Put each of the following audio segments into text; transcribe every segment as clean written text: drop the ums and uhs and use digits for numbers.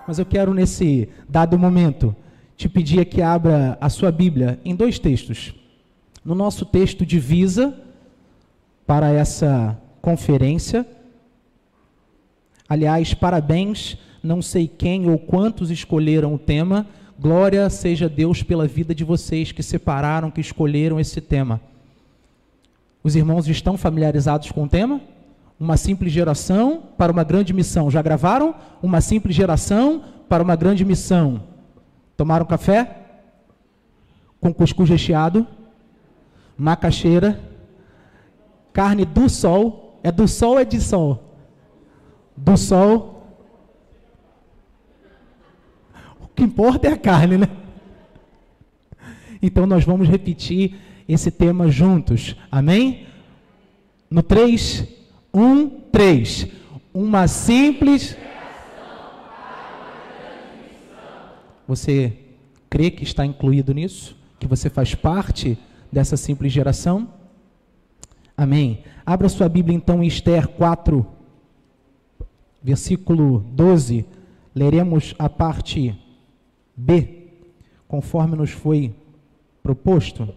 Mas eu quero, nesse dado momento, te pedir que abra a sua Bíblia em 2 textos. No nosso texto divisa para essa conferência. Aliás, parabéns, não sei quem ou quantos escolheram o tema. Glória seja Deus pela vida de vocês que separaram, que escolheram esse tema. Os irmãos estão familiarizados com o tema? Uma simples geração para uma grande missão. Já gravaram? Uma simples geração para uma grande missão. Tomaram café? Com cuscuz recheado? Macaxeira? Carne do sol? É do sol ou é de sol? Do sol. O que importa é a carne, né? Então nós vamos repetir esse tema juntos. Amém? No 3, 1, 3. Uma simples... Você crê que está incluído nisso? Que você faz parte dessa simples geração? Amém. Abra sua Bíblia então em Esther 4, versículo 12. Leremos a parte B, conforme nos foi proposto.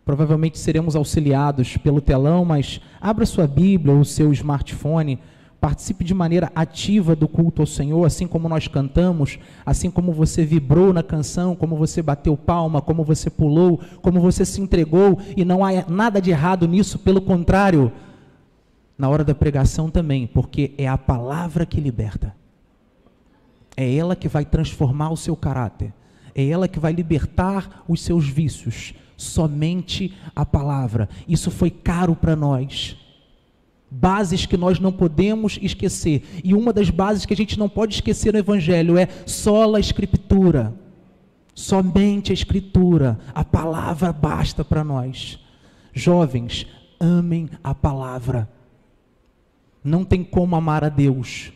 Provavelmente seremos auxiliados pelo telão, mas abra sua Bíblia ou o seu smartphone, participe de maneira ativa do culto ao Senhor, assim como nós cantamos, assim como você vibrou na canção, como você bateu palma, como você pulou, como você se entregou, e não há nada de errado nisso, pelo contrário, na hora da pregação também, porque é a palavra que liberta, é ela que vai transformar o seu caráter, é ela que vai libertar os seus vícios, somente a palavra. Isso foi caro para nós. Bases que nós não podemos esquecer. E uma das bases que a gente não pode esquecer no Evangelho é sola Escritura. Somente a Escritura. A palavra basta para nós. Jovens, amem a palavra. Não tem como amar a Deus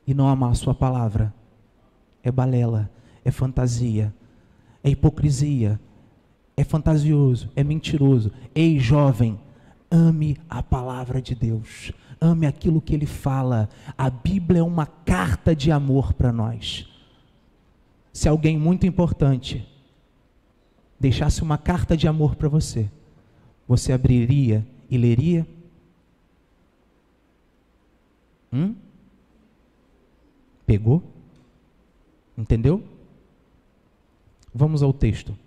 e não amar a sua palavra. É balela, é fantasia, é hipocrisia, é fantasioso, é mentiroso. Ei, jovem, ame a palavra de Deus, ame aquilo que Ele fala. A Bíblia é uma carta de amor para nós. Se alguém muito importante deixasse uma carta de amor para você, você abriria e leria? Pegou? Entendeu? Vamos ao texto.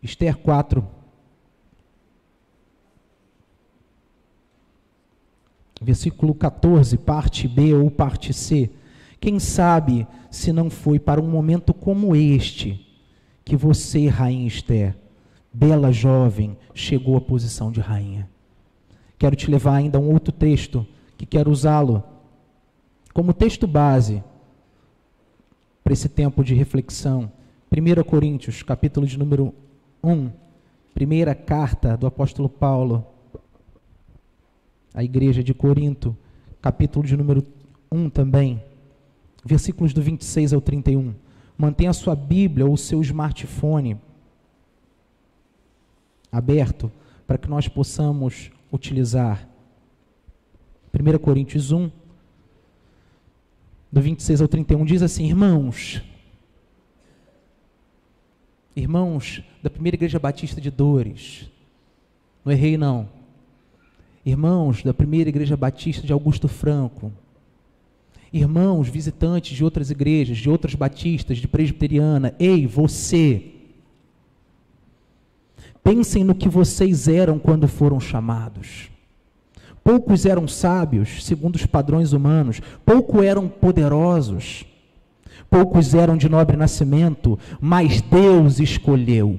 Esther 4, versículo 14, parte B ou parte C. Quem sabe se não foi para um momento como este que você, rainha Esther, bela jovem, chegou à posição de rainha. Quero te levar ainda a um outro texto, que quero usá-lo como texto base para esse tempo de reflexão. 1 Coríntios, capítulo de número 1, primeira carta do apóstolo Paulo à igreja de Corinto, capítulo de número 1 também, versículos do 26 ao 31. Mantenha a sua Bíblia ou o seu smartphone aberto para que nós possamos utilizar. 1 Coríntios 1, do 26 ao 31, diz assim: irmãos da primeira igreja batista de Dores, não errei não, irmãos da primeira igreja batista de Augusto Franco, irmãos visitantes de outras igrejas, de outras batistas, de presbiteriana, ei, você, pensem no que vocês eram quando foram chamados. Poucos eram sábios, segundo os padrões humanos, poucos eram poderosos, poucos eram de nobre nascimento, mas Deus escolheu.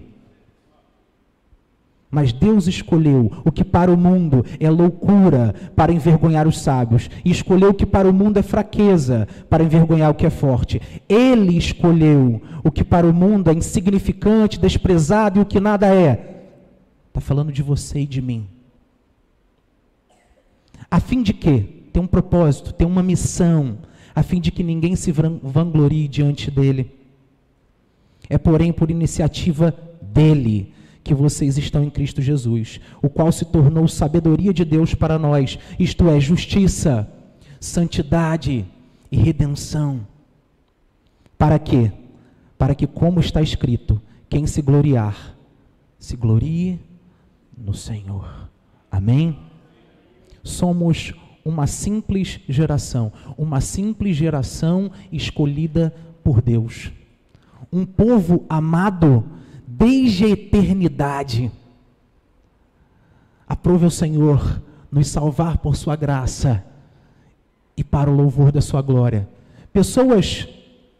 Mas Deus escolheu o que para o mundo é loucura para envergonhar os sábios, e escolheu o que para o mundo é fraqueza para envergonhar o que é forte. Ele escolheu o que para o mundo é insignificante, desprezado e o que nada é. Está falando de você e de mim. A fim de quê? Tem um propósito, tem uma missão, a fim de que ninguém se vanglorie diante dele. É, porém, por iniciativa dele que vocês estão em Cristo Jesus, o qual se tornou sabedoria de Deus para nós, isto é, justiça, santidade, e redenção. Para quê? Para que, como está escrito, quem se gloriar, se glorie no Senhor. Amém? Somos uma simples geração escolhida por Deus. Um povo amado desde a eternidade. Aprove o Senhor nos salvar por sua graça e para o louvor da sua glória. Pessoas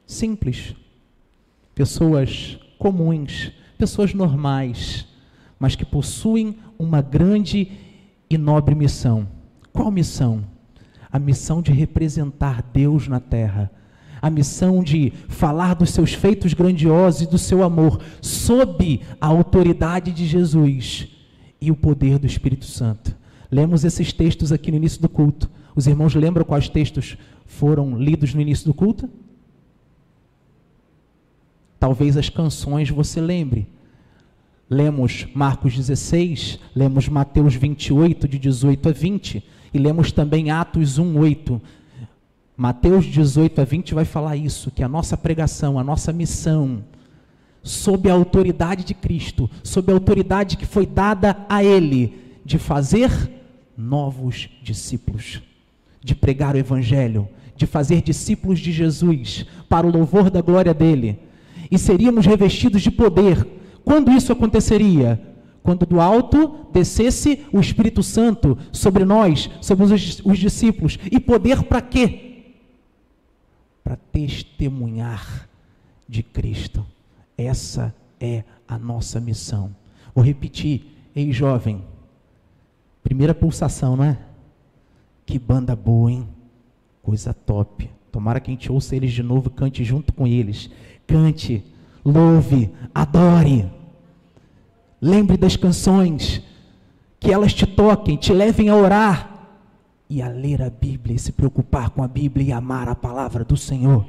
simples, pessoas comuns, pessoas normais, mas que possuem uma grande e nobre missão. Qual missão? A missão de representar Deus na terra. A missão de falar dos seus feitos grandiosos e do seu amor, sob a autoridade de Jesus e o poder do Espírito Santo. Lemos esses textos aqui no início do culto. Os irmãos lembram quais textos foram lidos no início do culto? Talvez as canções você lembre. Lemos Marcos 16, lemos Mateus 28, de 18 a 20, e lemos também Atos 1, 8. Mateus 18 a 20 vai falar isso, que a nossa pregação, a nossa missão, sob a autoridade de Cristo, sob a autoridade que foi dada a Ele, de fazer novos discípulos, de pregar o Evangelho, de fazer discípulos de Jesus, para o louvor da glória dEle, e seríamos revestidos de poder. Quando isso aconteceria? Quando do alto descesse o Espírito Santo sobre nós, sobre os discípulos. E poder para quê? Para testemunhar de Cristo. Essa é a nossa missão. Vou repetir. Ei, jovem, primeira pulsação, não é? Que banda boa, hein? Coisa top. Tomara que a gente ouça eles de novo e cante junto com eles. Cante, louve, adore. Lembre das canções, que elas te toquem, te levem a orar e a ler a Bíblia, e se preocupar com a Bíblia e amar a palavra do Senhor.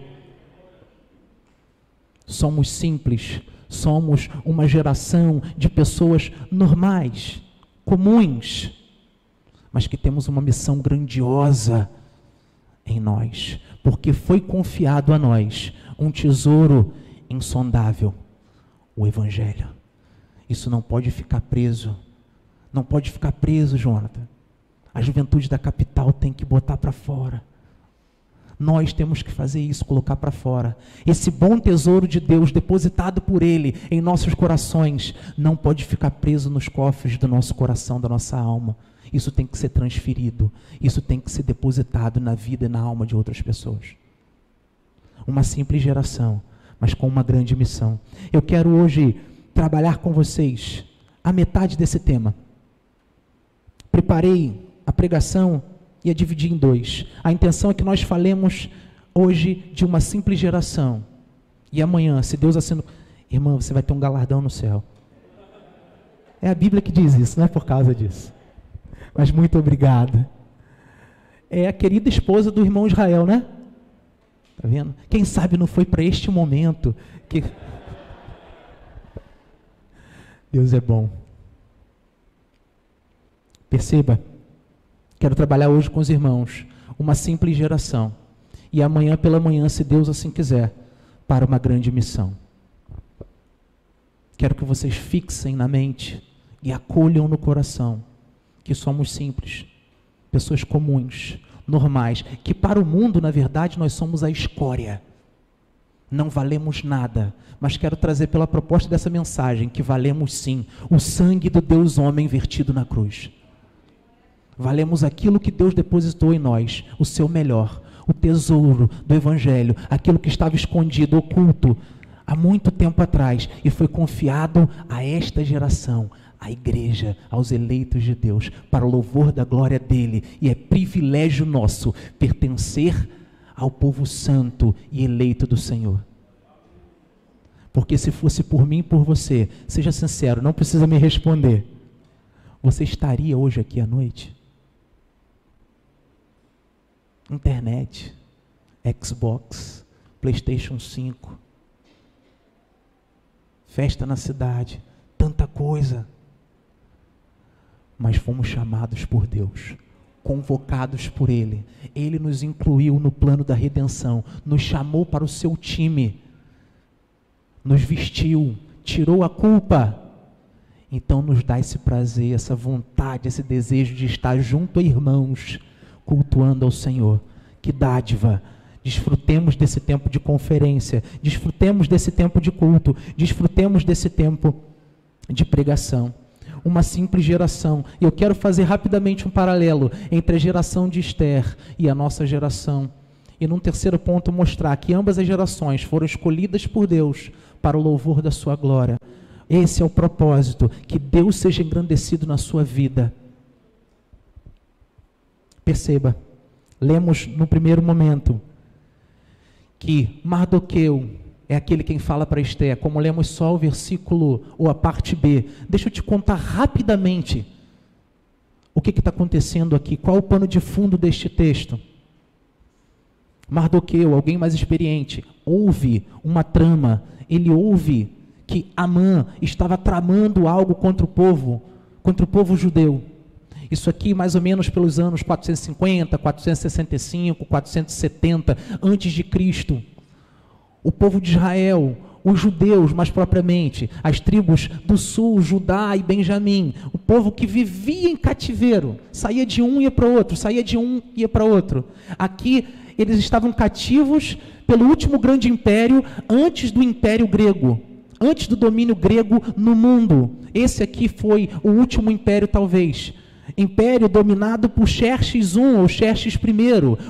Somos simples, somos uma geração de pessoas normais, comuns, mas que temos uma missão grandiosa em nós, porque foi confiado a nós um tesouro insondável, o Evangelho. Isso não pode ficar preso. Não pode ficar preso, Jonathan. A juventude da capital tem que botar para fora. Nós temos que fazer isso, colocar para fora. Esse bom tesouro de Deus, depositado por Ele em nossos corações, não pode ficar preso nos cofres do nosso coração, da nossa alma. Isso tem que ser transferido. Isso tem que ser depositado na vida e na alma de outras pessoas. Uma simples geração, mas com uma grande missão. Eu quero hoje trabalhar com vocês a metade desse tema. Preparei a pregação e a dividi em dois. A intenção é que nós falemos hoje de uma simples geração. E amanhã, se Deus assim... Irmã, você vai ter um galardão no céu. É a Bíblia que diz isso, não é por causa disso. Mas muito obrigado. É a querida esposa do irmão Israel, né? Tá vendo? Quem sabe não foi para este momento que... Deus é bom. Perceba, quero trabalhar hoje com os irmãos, uma simples geração, e amanhã pela manhã, se Deus assim quiser, para uma grande missão. Quero que vocês fixem na mente e acolham no coração que somos simples, pessoas comuns, normais, que para o mundo, na verdade, nós somos a escória. Não valemos nada, mas quero trazer pela proposta dessa mensagem que valemos sim, o sangue do Deus homem vertido na cruz. Valemos aquilo que Deus depositou em nós, o seu melhor, o tesouro do Evangelho, aquilo que estava escondido, oculto, há muito tempo atrás, e foi confiado a esta geração, à igreja, aos eleitos de Deus, para o louvor da glória dele, e é privilégio nosso pertencer ao povo santo e eleito do Senhor. Porque se fosse por mim e por você, seja sincero, não precisa me responder, você estaria hoje aqui à noite? Internet, Xbox, PlayStation 5, festa na cidade, tanta coisa. Mas fomos chamados por Deus, convocados por Ele. Ele nos incluiu no plano da redenção, nos chamou para o seu time, nos vestiu, tirou a culpa. Então nos dá esse prazer, essa vontade, esse desejo de estar junto a irmãos, cultuando ao Senhor. Que dádiva! Desfrutemos desse tempo de conferência, desfrutemos desse tempo de culto, desfrutemos desse tempo de pregação. Uma simples geração. E eu quero fazer rapidamente um paralelo entre a geração de Esther e a nossa geração. E num terceiro ponto mostrar que ambas as gerações foram escolhidas por Deus para o louvor da sua glória. Esse é o propósito, que Deus seja engrandecido na sua vida. Perceba, lemos no primeiro momento que Mardoqueu é aquele quem fala para Esther, como lemos só o versículo, ou a parte B. Deixa eu te contar rapidamente o que está acontecendo aqui, qual o pano de fundo deste texto. Mardoqueu, alguém mais experiente, ouve uma trama, ele ouve que Amã estava tramando algo contra o povo judeu. Isso aqui mais ou menos pelos anos 450, 465, 470 antes de Cristo. O povo de Israel, os judeus mais propriamente, as tribos do sul, Judá e Benjamim, o povo que vivia em cativeiro, saía de um e ia para outro, saía de um e ia para outro. Aqui eles estavam cativos pelo último grande império antes do Império Grego, antes do domínio grego no mundo. Esse aqui foi o último império talvez. Império dominado por Xerxes I ou Xerxes I,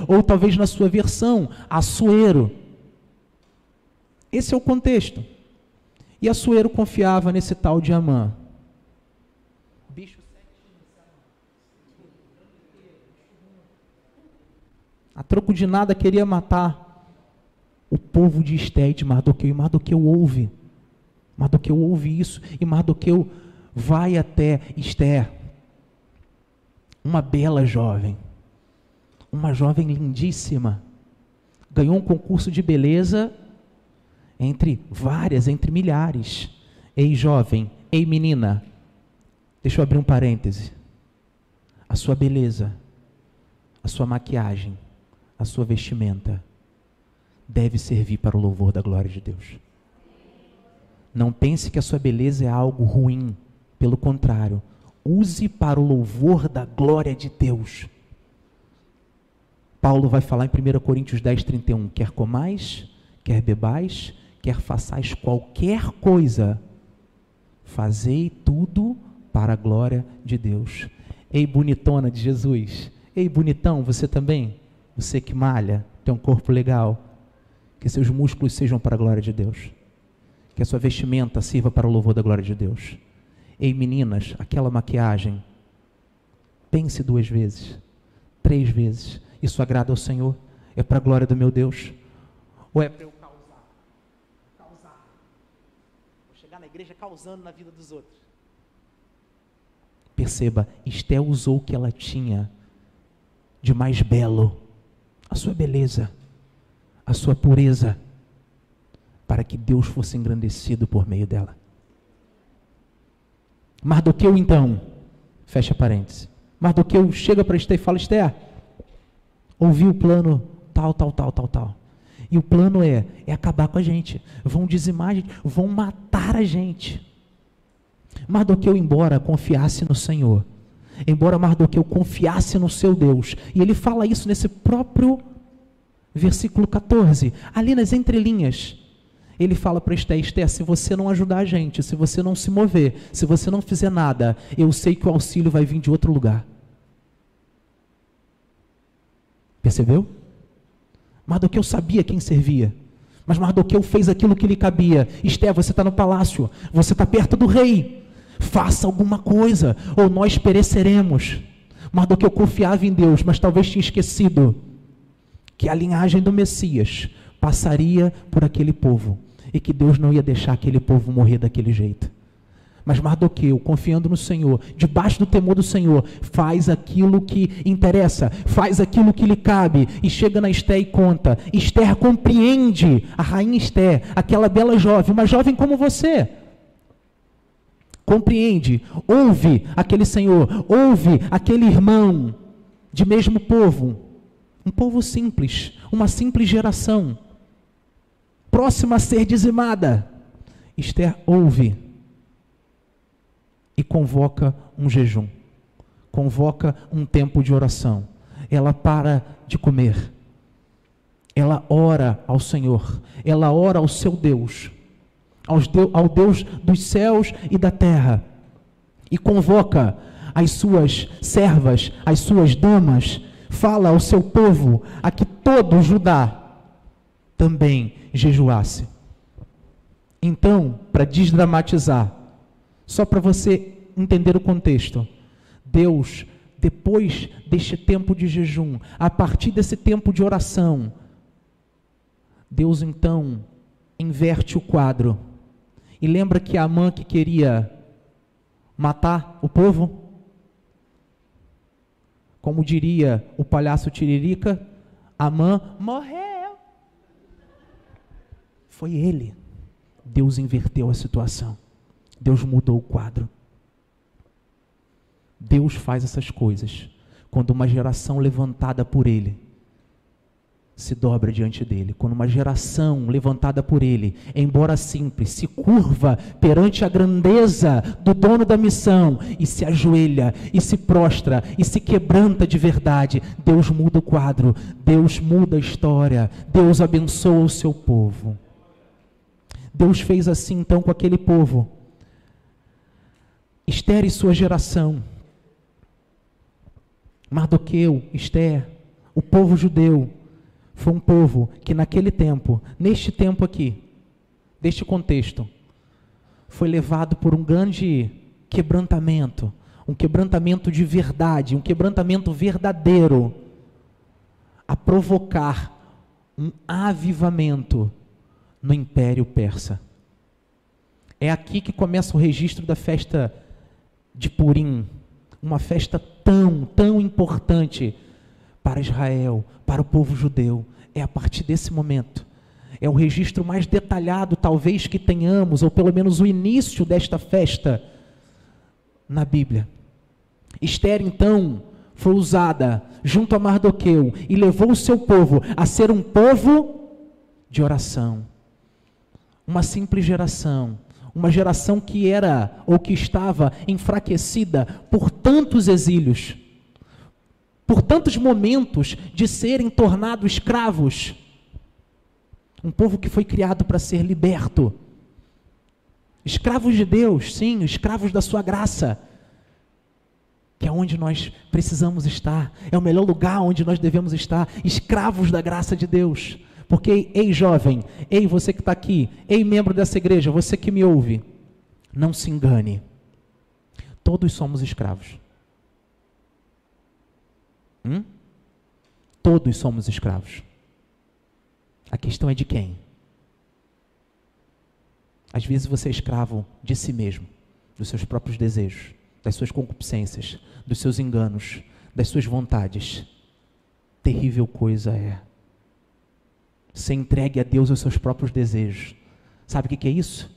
ou talvez na sua versão, Assuero. Esse é o contexto. E Assuero confiava nesse tal de Amã. A troco de nada queria matar o povo de Esté e de Mardoqueu. E Mardoqueu ouve. Mardoqueu ouve isso. E Mardoqueu vai até Esther. Uma bela jovem, uma jovem lindíssima, ganhou um concurso de beleza entre várias, entre milhares. Ei jovem, ei menina, deixa eu abrir um parêntese. A sua beleza, a sua maquiagem, a sua vestimenta deve servir para o louvor da glória de Deus. Não pense que a sua beleza é algo ruim, pelo contrário. Use para o louvor da glória de Deus. Paulo vai falar em 1 Coríntios 10, 31. Quer comais, quer bebais, quer façais qualquer coisa, fazei tudo para a glória de Deus. Ei, bonitona de Jesus. Ei, bonitão, você também? Você que malha, tem um corpo legal. Que seus músculos sejam para a glória de Deus. Que a sua vestimenta sirva para o louvor da glória de Deus. Ei, meninas, aquela maquiagem, pense 2 vezes, 3 vezes, isso agrada ao Senhor? É para a glória do meu Deus? Ou é para eu causar? Vou chegar na igreja causando na vida dos outros. Perceba, Esté usou o que ela tinha de mais belo, a sua beleza, a sua pureza, para que Deus fosse engrandecido por meio dela. Mardoqueu então, fecha parênteses, Mardoqueu chega para Esther e fala: Esther, ouvi o plano tal. E o plano é acabar com a gente, vão dizimar a gente, vão matar a gente. Mardoqueu, embora confiasse no Senhor, embora Mardoqueu confiasse no seu Deus, e ele fala isso nesse próprio versículo 14, ali nas entrelinhas, ele fala para Esther: Esther, se você não ajudar a gente, se você não se mover, se você não fizer nada, eu sei que o auxílio vai vir de outro lugar. Percebeu? Mardoqueu sabia quem servia, mas Mardoqueu fez aquilo que lhe cabia. Esther, você está no palácio, você está perto do rei, faça alguma coisa, ou nós pereceremos. Mardoqueu confiava em Deus, mas talvez tinha esquecido que a linhagem do Messias passaria por aquele povo, e que Deus não ia deixar aquele povo morrer daquele jeito. Mas Mardoqueu, confiando no Senhor, debaixo do temor do Senhor, faz aquilo que interessa, faz aquilo que lhe cabe, e chega na Esther e conta. Esther compreende, a rainha Esther, aquela bela jovem, uma jovem como você, compreende, ouve aquele senhor, ouve aquele irmão, de mesmo povo, um povo simples, uma simples geração, próxima a ser dizimada. Esther ouve e convoca um jejum, convoca um tempo de oração. Ela para de comer, ela ora ao Senhor, ela ora ao seu Deus, ao Deus dos céus e da terra, e convoca as suas servas, as suas damas, fala ao seu povo, a que todo Judá também jejuasse. Então, para desdramatizar, só para você entender o contexto, Deus, depois deste tempo de jejum, a partir desse tempo de oração, Deus então inverte o quadro. E lembra que Amã que queria matar o povo? Como diria o palhaço Tiririca, Amã morreu. Foi ele. Deus inverteu a situação. Deus mudou o quadro. Deus faz essas coisas quando uma geração levantada por Ele se dobra diante dele, quando uma geração levantada por Ele, embora simples, se curva perante a grandeza do dono da missão e se ajoelha, e se prostra, e se quebranta de verdade. Deus muda o quadro, Deus muda a história, Deus abençoa o seu povo. Deus fez assim então com aquele povo. Esther e sua geração, Mardoqueu, Esther, o povo judeu, foi um povo que naquele tempo, neste tempo aqui, deste contexto, foi levado por um grande quebrantamento, um quebrantamento de verdade, um quebrantamento verdadeiro, a provocar um avivamento no Império Persa. É aqui que começa o registro da festa de Purim, uma festa tão importante para Israel, para o povo judeu. É a partir desse momento, é o registro mais detalhado talvez que tenhamos, ou pelo menos o início desta festa na Bíblia. Esther então foi usada junto a Mardoqueu e levou o seu povo a ser um povo de oração. Uma simples geração, uma geração que era ou que estava enfraquecida por tantos exílios, por tantos momentos de serem tornados escravos. Um povo que foi criado para ser liberto. Escravos de Deus, sim, escravos da sua graça, que é onde nós precisamos estar, é o melhor lugar onde nós devemos estar, escravos da graça de Deus. Porque, ei jovem, ei você que está aqui, ei membro dessa igreja, você que me ouve, não se engane, todos somos escravos. Todos somos escravos. A questão é de quem? Às vezes você é escravo de si mesmo, dos seus próprios desejos, das suas concupiscências, dos seus enganos, das suas vontades. Terrível coisa é ser entregue a Deus os seus próprios desejos. Sabe o que é isso?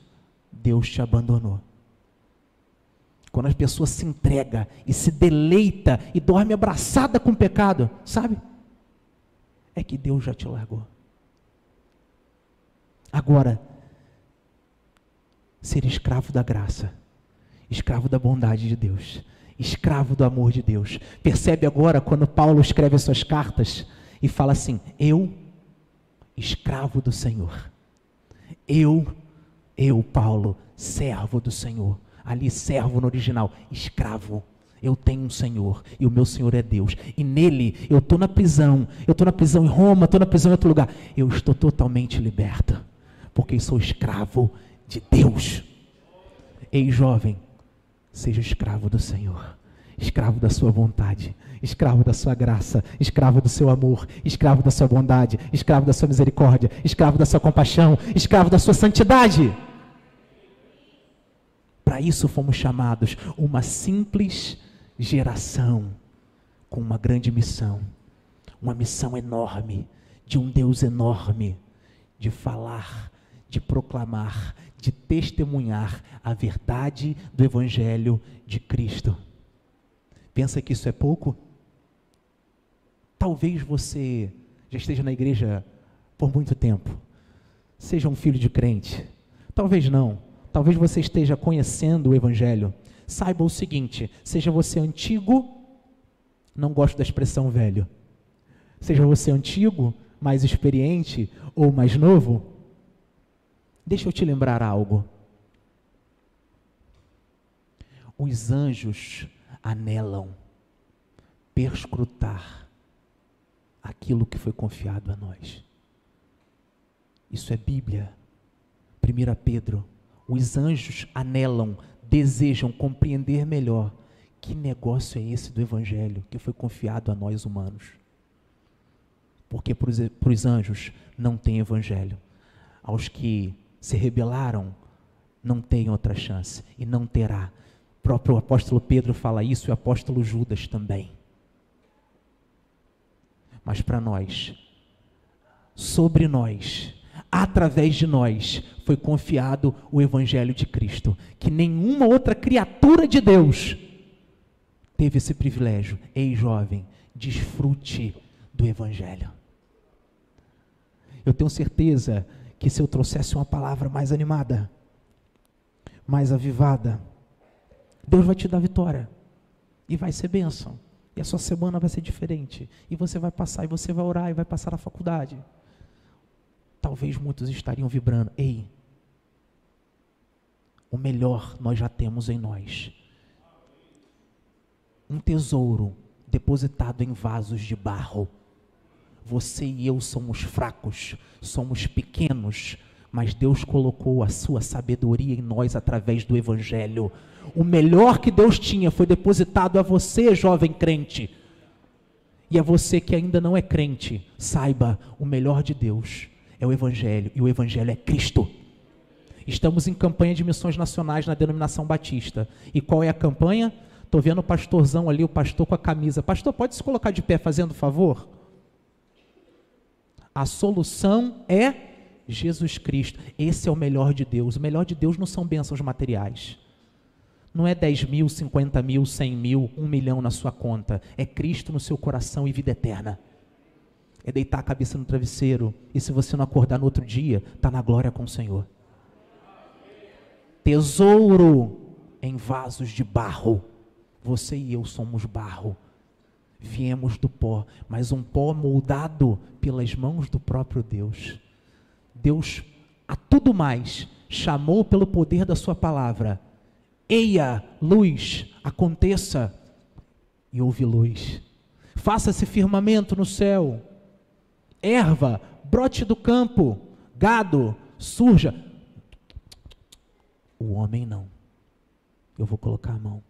Deus te abandonou. Quando a pessoa se entrega e se deleita e dorme abraçada com o pecado, sabe? É que Deus já te largou. Agora, ser escravo da graça, escravo da bondade de Deus, escravo do amor de Deus. Percebe agora quando Paulo escreve as suas cartas e fala assim: eu, escravo do Senhor. Eu, Paulo, servo do Senhor. Ali, servo no original, escravo. Eu tenho um Senhor, e o meu Senhor é Deus. E nele, eu estou na prisão em Roma, estou na prisão em outro lugar. Eu estou totalmente liberto, porque sou escravo de Deus. Ei, jovem, seja escravo do Senhor, escravo da sua vontade, escravo da sua graça, escravo do seu amor, escravo da sua bondade, escravo da sua misericórdia, escravo da sua compaixão, escravo da sua santidade. Para isso fomos chamados, uma simples geração com uma grande missão, uma missão enorme, de um Deus enorme, de falar, de proclamar, de testemunhar a verdade do Evangelho de Cristo. Pensa que isso é pouco? Talvez você já esteja na igreja por muito tempo, seja um filho de crente, talvez não, talvez você esteja conhecendo o Evangelho. Saiba o seguinte: seja você antigo, não gosto da expressão velho, seja você antigo, mais experiente ou mais novo, deixa eu te lembrar algo. Os anjos anelam perscrutar aquilo que foi confiado a nós. Isso é Bíblia. 1 Pedro, os anjos anelam, desejam compreender melhor que negócio é esse do Evangelho que foi confiado a nós humanos. Porque para os anjos não tem Evangelho. Aos que se rebelaram, não tem outra chance e não terá. O próprio apóstolo Pedro fala isso e o apóstolo Judas também. Mas para nós, sobre nós, através de nós, foi confiado o Evangelho de Cristo, que nenhuma outra criatura de Deus teve esse privilégio. Ei, jovem, desfrute do Evangelho. Eu tenho certeza que se eu trouxesse uma palavra mais animada, mais avivada, Deus vai te dar vitória, e vai ser bênção, e a sua semana vai ser diferente, e você vai passar, e você vai orar, e vai passar na faculdade. Talvez muitos estariam vibrando: ei, o melhor nós já temos em nós, um tesouro depositado em vasos de barro. Você e eu somos fracos, somos pequenos, mas Deus colocou a sua sabedoria em nós através do Evangelho. O melhor que Deus tinha foi depositado a você, jovem crente. E a você que ainda não é crente, saiba, o melhor de Deus é o Evangelho, e o Evangelho é Cristo. Estamos em campanha de missões nacionais na denominação batista. E qual é a campanha? Estou vendo o pastorzão ali, o pastor com a camisa. Pastor, pode se colocar de pé fazendo favor? A solução é Jesus Cristo. Esse é o melhor de Deus. O melhor de Deus não são bênçãos materiais. Não é 10 mil, 50 mil, 100 mil, 1 milhão na sua conta. É Cristo no seu coração e vida eterna. É deitar a cabeça no travesseiro, e se você não acordar no outro dia, está na glória com o Senhor. Tesouro em vasos de barro. Você e eu somos barro. Viemos do pó, mas um pó moldado pelas mãos do próprio Deus. Deus, a tudo mais, chamou pelo poder da sua palavra: eia, luz, aconteça, e houve luz. Faça-se firmamento no céu, erva, brote do campo, gado, surja. O homem não. Eu vou colocar a mão.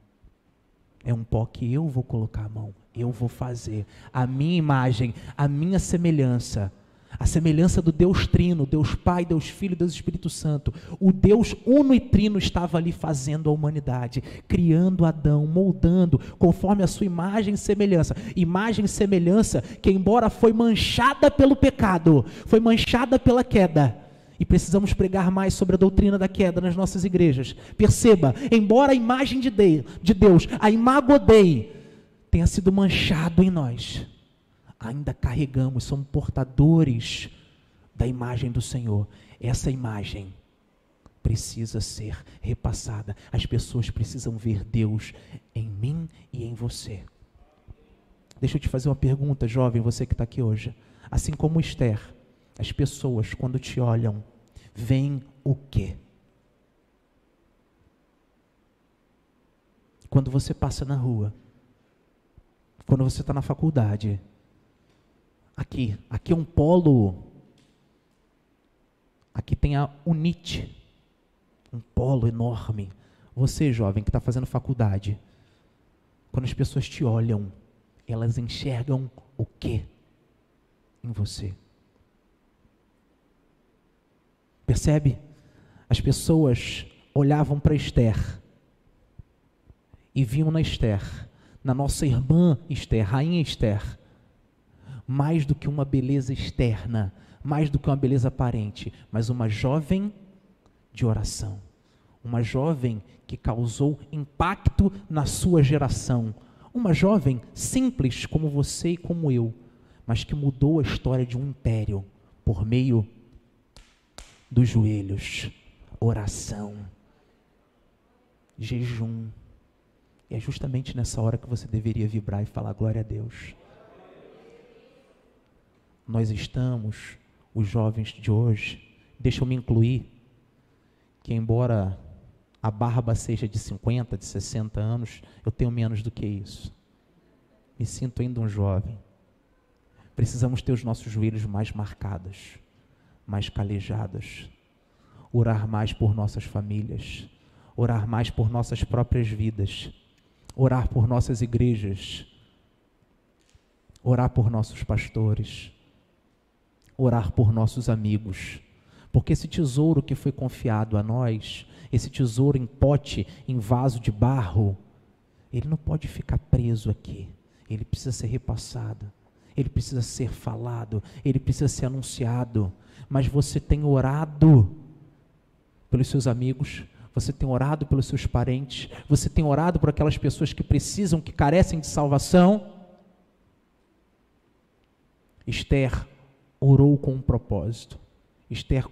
É um pó que eu vou colocar a mão. Eu vou fazer a minha imagem, a minha semelhança, a semelhança do Deus Trino, Deus Pai, Deus Filho, Deus Espírito Santo. O Deus uno e trino estava ali fazendo a humanidade, criando Adão, moldando conforme a sua imagem e semelhança. Imagem e semelhança que, embora foi manchada pelo pecado, foi manchada pela queda. E precisamos pregar mais sobre a doutrina da queda nas nossas igrejas. Perceba, embora a imagem de Deus, a imago Dei, tenha sido manchado em nós, ainda carregamos, somos portadores da imagem do Senhor. Essa imagem precisa ser repassada. As pessoas precisam ver Deus em mim e em você. Deixa eu te fazer uma pergunta, jovem, você que está aqui hoje. Assim como Esther, as pessoas, quando te olham, veem o quê? Quando você passa na rua, quando você está na faculdade, aqui é um polo, aqui tem a UNIT, um polo enorme. Você, jovem, que está fazendo faculdade, quando as pessoas te olham, elas enxergam o quê em você? Percebe? As pessoas olhavam para Esther e viam na Esther, na nossa irmã Esther, rainha Esther, mais do que uma beleza externa, mais do que uma beleza aparente, mas uma jovem de oração, uma jovem que causou impacto na sua geração, uma jovem simples como você e como eu, mas que mudou a história de um império por meio dos joelhos, oração, jejum. E é justamente nessa hora que você deveria vibrar e falar glória a Deus. Nós estamos, os jovens de hoje, deixa eu me incluir, que embora a barba seja de 50, de 60 anos, eu tenho menos do que isso. Me sinto ainda um jovem. Precisamos ter os nossos joelhos mais marcados, mais calejados, orar mais por nossas famílias, orar mais por nossas próprias vidas, orar por nossas igrejas, orar por nossos pastores, orar por nossos amigos, porque esse tesouro que foi confiado a nós, esse tesouro em pote, em vaso de barro, ele não pode ficar preso aqui, ele precisa ser repassado, ele precisa ser falado, ele precisa ser anunciado. Mas você tem orado pelos seus amigos, você tem orado pelos seus parentes, você tem orado por aquelas pessoas que precisam, que carecem de salvação. Esther orou com um propósito. Esther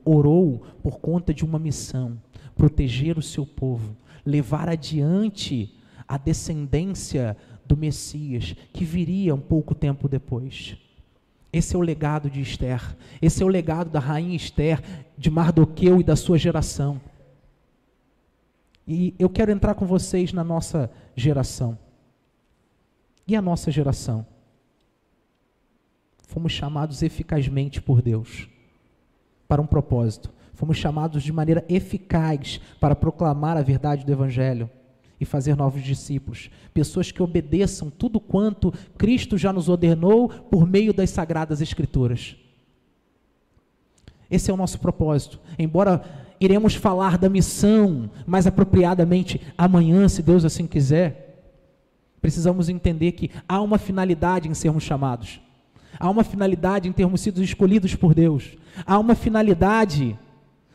orou por conta de uma missão, proteger o seu povo, levar adiante a descendência do Messias, que viria um pouco tempo depois. Esse é o legado de Esther, esse é o legado da rainha Esther, de Mardoqueu e da sua geração. E eu quero entrar com vocês na nossa geração. E a nossa geração? Fomos chamados eficazmente por Deus para um propósito. Fomos chamados de maneira eficaz para proclamar a verdade do Evangelho e fazer novos discípulos. Pessoas que obedeçam tudo quanto Cristo já nos ordenou por meio das Sagradas Escrituras. Esse é o nosso propósito. Embora iremos falar da missão mais apropriadamente amanhã, se Deus assim quiser, precisamos entender que há uma finalidade em sermos chamados. Há uma finalidade em termos sido escolhidos por Deus. Há uma finalidade,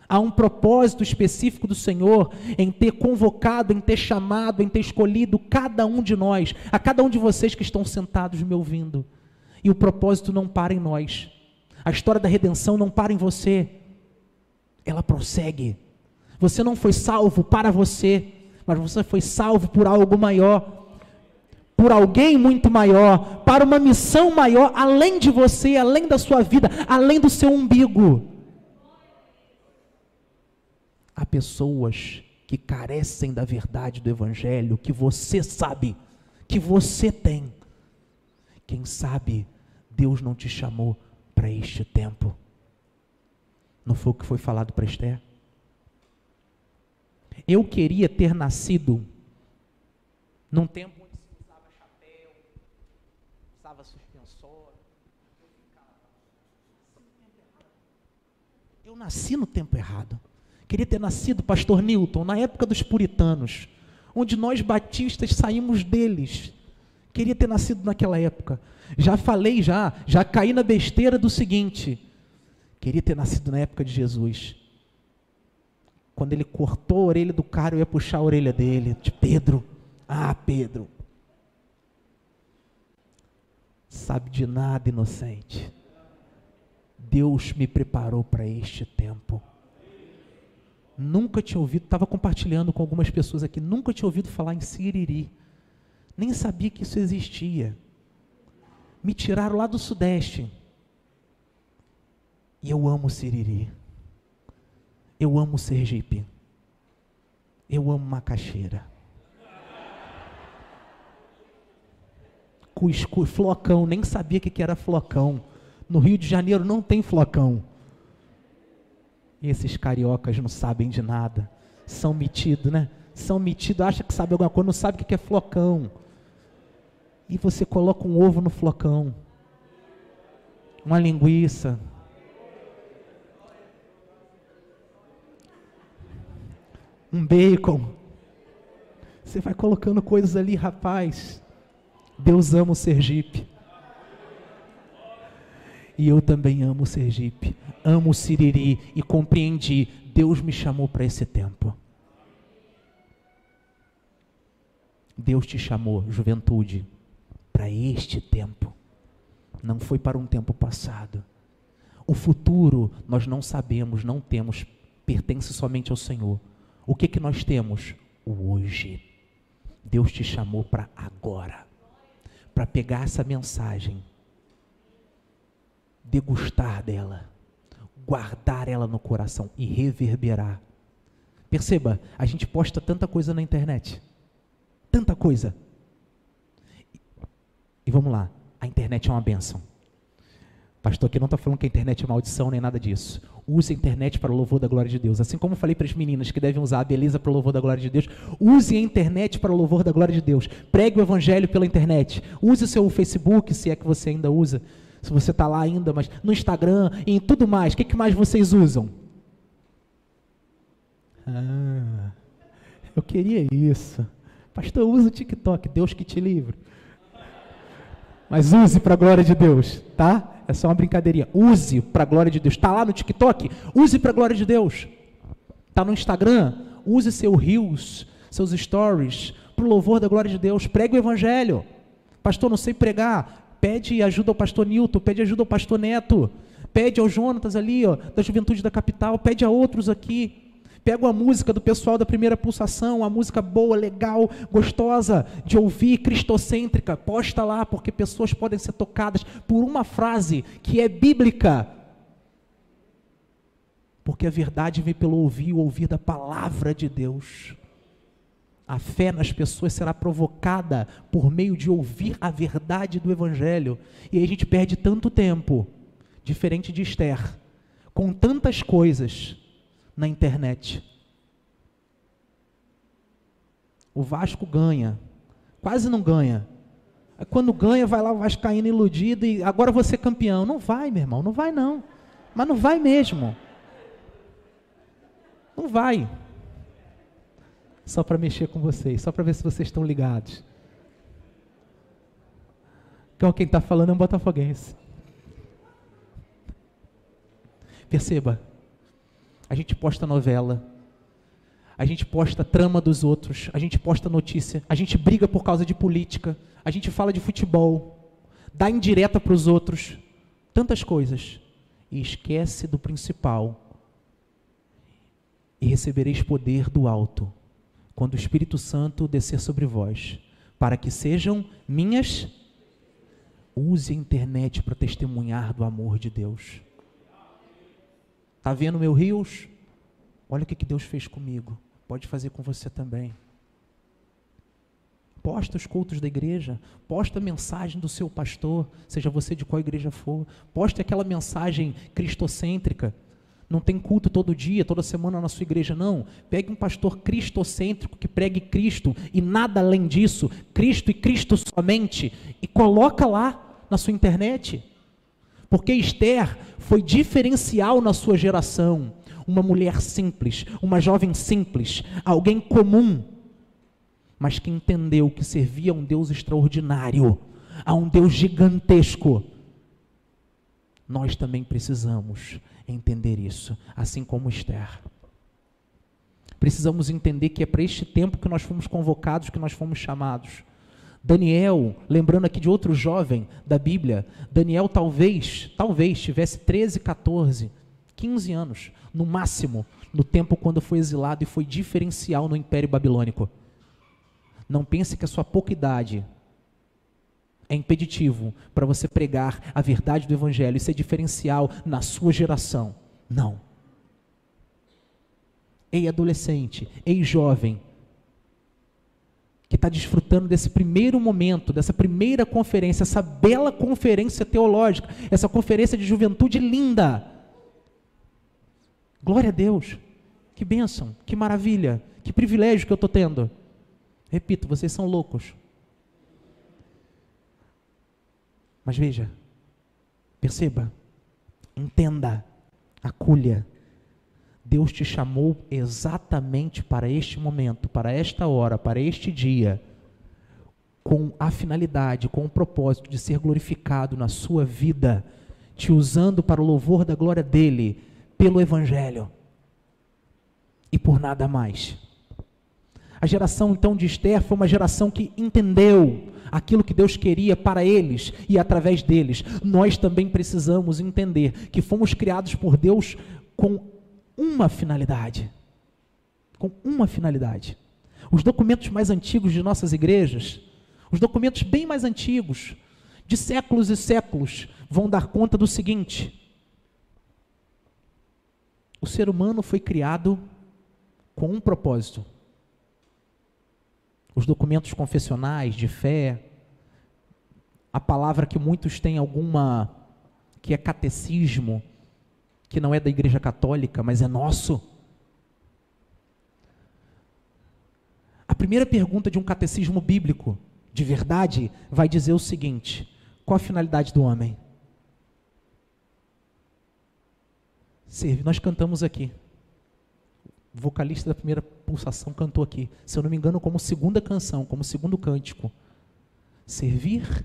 há um propósito específico do Senhor em ter convocado, em ter chamado, em ter escolhido cada um de nós, a cada um de vocês que estão sentados me ouvindo. E o propósito não para em nós. A história da redenção não para em você. Ela prossegue. Você não foi salvo para você, mas você foi salvo por algo maior, por alguém muito maior, para uma missão maior, além de você, além da sua vida, além do seu umbigo. Há pessoas que carecem da verdade do Evangelho, que você sabe, que você tem. Quem sabe Deus não te chamou para este tempo. Não foi o que foi falado para Esther? Eu queria ter nascido num tempo onde se usava chapéu, usava suspensório. Eu nasci no tempo errado. Queria ter nascido, pastor Newton, na época dos puritanos, onde nós batistas saímos deles. Queria ter nascido naquela época. Já falei, já caí na besteira do seguinte: queria ter nascido na época de Jesus. Quando ele cortou a orelha do cara, eu ia puxar a orelha dele, de Pedro. Ah, Pedro, sabe de nada, inocente. Deus me preparou para este tempo. Nunca tinha ouvido, estava compartilhando com algumas pessoas aqui, nunca tinha ouvido falar em Siriri. Nem sabia que isso existia. Me tiraram lá do Sudeste. E eu amo Siriri. Eu amo Sergipe. Eu amo macaxeira. Cuscuz, flocão, nem sabia o que era flocão. No Rio de Janeiro não tem flocão. E esses cariocas não sabem de nada. São metidos, né? São metidos, acham que sabem alguma coisa, não sabem o que é flocão. E você coloca um ovo no flocão. Uma linguiça. Um bacon. Você vai colocando coisas ali, rapaz. Deus ama o Sergipe. E eu também amo o Sergipe. Amo o Siriri e compreendi. Deus me chamou para esse tempo. Deus te chamou, juventude, para este tempo. não foi para um tempo passado. O futuro nós não sabemos, não temos, pertence somente ao Senhor. O que nós temos? O hoje. Deus te chamou para agora, para pegar essa mensagem, degustar dela, guardar ela no coração e reverberar. Perceba, a gente posta tanta coisa na internet, tanta coisa. E vamos lá, a internet é uma bênção. Pastor aqui não está falando que a internet é maldição, nem nada disso. Use a internet para o louvor da glória de Deus. Assim como eu falei para as meninas que devem usar a beleza para o louvor da glória de Deus, use a internet para o louvor da glória de Deus. Pregue o evangelho pela internet. Use o seu Facebook, se é que você ainda usa. Se você está lá ainda, mas no Instagram e em tudo mais. O que mais vocês usam? Eu queria isso. Pastor, usa o TikTok. Deus que te livre. Mas use para a glória de Deus, tá? É só uma brincadeirinha. Use para a glória de Deus. Está lá no TikTok? Use para a glória de Deus. Está no Instagram? Use seus reels, seus stories, para o louvor da glória de Deus. Pregue o evangelho. Pastor, não sei pregar. Pede ajuda ao pastor Nilton, pede ajuda ao pastor Neto. Pede ao Jonatas ali, ó, da Juventude da Capital. Pede a outros aqui. Pega a música do pessoal da Primeira Pulsação, a música boa, legal, gostosa de ouvir, cristocêntrica, posta lá, porque pessoas podem ser tocadas por uma frase que é bíblica. Porque a verdade vem pelo ouvir, o ouvir da palavra de Deus. A fé nas pessoas será provocada por meio de ouvir a verdade do Evangelho. E aí a gente perde tanto tempo, diferente de Esther, com tantas coisas na internet. O Vasco ganha, quase não ganha. Quando ganha, vai lá o vascaíno iludido e agora você é campeão. Não vai, meu irmão, não vai não. Mas não vai mesmo. Não vai. Só para mexer com vocês, só para ver se vocês estão ligados. Então, quem está falando é um botafoguense. Perceba, a gente posta novela, a gente posta trama dos outros, a gente posta notícia, a gente briga por causa de política, a gente fala de futebol, dá indireta para os outros, tantas coisas, e esquece do principal. E recebereis poder do alto, quando o Espírito Santo descer sobre vós, para que sejam minhas. Use a internet para testemunhar do amor de Deus. Está vendo meu rios? Olha o que Deus fez comigo. Pode fazer com você também. Posta os cultos da igreja. Posta a mensagem do seu pastor, seja você de qual igreja for. Poste aquela mensagem cristocêntrica. Não tem culto todo dia, toda semana na sua igreja, não. Pegue um pastor cristocêntrico que pregue Cristo e nada além disso, Cristo e Cristo somente, e coloca lá na sua internet. Porque Esther foi diferencial na sua geração. Uma mulher simples, uma jovem simples, alguém comum, mas que entendeu que servia a um Deus extraordinário, a um Deus gigantesco. Nós também precisamos entender isso, assim como Esther. Precisamos entender que é para este tempo que nós fomos convocados, que nós fomos chamados. Daniel, lembrando aqui de outro jovem da Bíblia, Daniel talvez tivesse 13, 14, 15 anos, no máximo, no tempo quando foi exilado e foi diferencial no Império Babilônico. Não pense que a sua pouca idade é impeditivo para você pregar a verdade do Evangelho e ser diferencial na sua geração. Não. Ei adolescente, ei jovem, que está desfrutando desse primeiro momento, dessa primeira conferência, essa bela conferência teológica, essa conferência de juventude linda. Glória a Deus, que bênção, que maravilha, que privilégio que eu estou tendo. Repito, vocês são loucos. Mas veja, perceba, entenda, acolha. Deus te chamou exatamente para este momento, para esta hora, para este dia, com a finalidade, com o propósito de ser glorificado na sua vida, te usando para o louvor da glória dele, pelo Evangelho, e por nada mais. A geração então de Esther foi uma geração que entendeu aquilo que Deus queria para eles e através deles, nós também precisamos entender que fomos criados por Deus com uma finalidade. Com uma finalidade. Os documentos mais antigos de nossas igrejas, os documentos bem mais antigos, de séculos e séculos, vão dar conta do seguinte: o ser humano foi criado com um propósito. Os documentos confessionais, de fé, a palavra que muitos têm alguma, que é catecismo, que não é da Igreja Católica, mas é nosso. A primeira pergunta de um catecismo bíblico, de verdade, vai dizer o seguinte: qual a finalidade do homem? Servir. Nós cantamos aqui. O vocalista da primeira pulsação cantou aqui, se eu não me engano, como segunda canção, como segundo cântico. Servir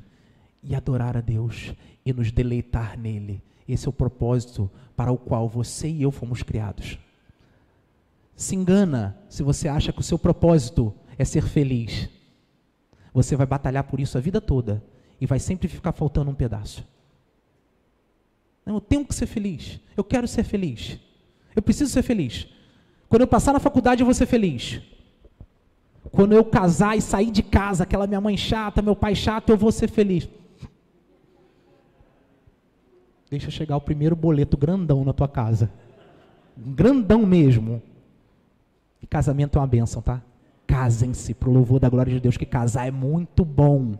e adorar a Deus e nos deleitar nele. Esse é o propósito para o qual você e eu fomos criados. Se engana se você acha que o seu propósito é ser feliz. Você vai batalhar por isso a vida toda e vai sempre ficar faltando um pedaço. Não, eu tenho que ser feliz, eu quero ser feliz, eu preciso ser feliz. Quando eu passar na faculdade eu vou ser feliz. Quando eu casar e sair de casa, aquela minha mãe chata, meu pai chato, eu vou ser feliz. Deixa chegar o primeiro boleto grandão na tua casa. Grandão mesmo. E casamento é uma bênção, tá? Casem-se, para o louvor da glória de Deus, que casar é muito bom.